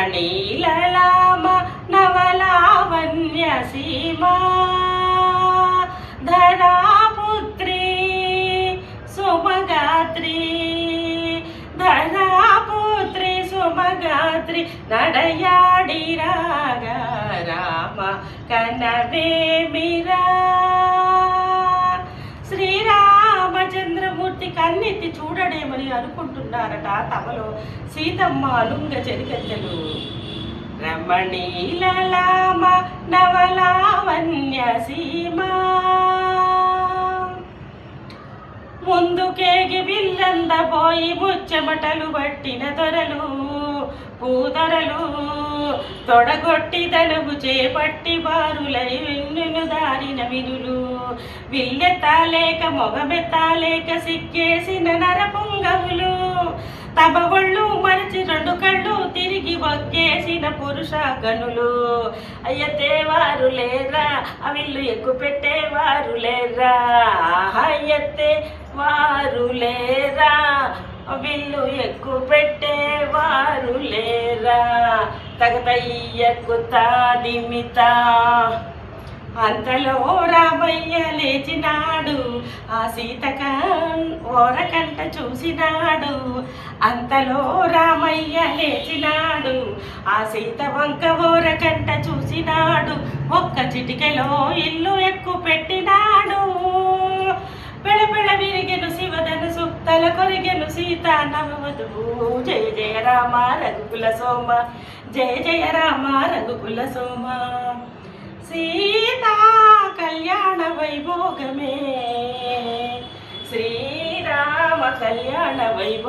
రమణీలలామ నవలావణ్య సీమా ధరాపుత్రి సుమగాత్రి ధరాపుత్రి సుమగాత్రి నడయాడి రాగా రామ కనవేమిరా. శ్రీరామచంద్రమూర్తి కన్నెత్తి చూడడేమని అనుకుంటున్నారట తమలో సీతమ్మ అలుంగ చెరిగెత్తలు. రమణీలలామ నవలావణ్య సీమా ముందుకేగి విల్లందబోయి ముచ్చెమటలు పట్టిన దొరలు పూదొరలు తొడగొట్టి తనుగు చేపట్టి బారులై వెన్నును దారిన వినులు విల్లెత్తాలేక మొగమెత్తాలేక సిక్కేసిన నరపుంగవులు తమ ఒళ్ళు మరిచి రెండు కళ్ళు తిరిగి ఒక్కేసిన పురుష గనులు. అయ్యతేవారు లేరా అవిల్లు ఎక్కు పెట్టేవారు లేరా అయ్యతే వారు లేరా విల్లు ఎక్కు పెట్టేవారు లేరా తగతయ్యకుతా దిమితా. అంతలో రామయ్య లేచినాడు ఆ సీతక ఓరకంట చూసినాడు. అంతలో రామయ్య లేచినాడు ఆ సీత వంక ఓరకంట చూసినాడు. ఒక్క చిటికెలో ఇల్లు ఎక్కు పెట్టినాడు. పెళపెళ విరిగెను శివధను సుత్తల కొరిగెను సీత నవవధువు. జయ జయ రామ రఘుకుల సోమ జయ జయ రామ రఘుకుల సోమ. సీతా కళ్యాణ వైభోగమే శ్రీరామ కళ్యాణ వైభోగం.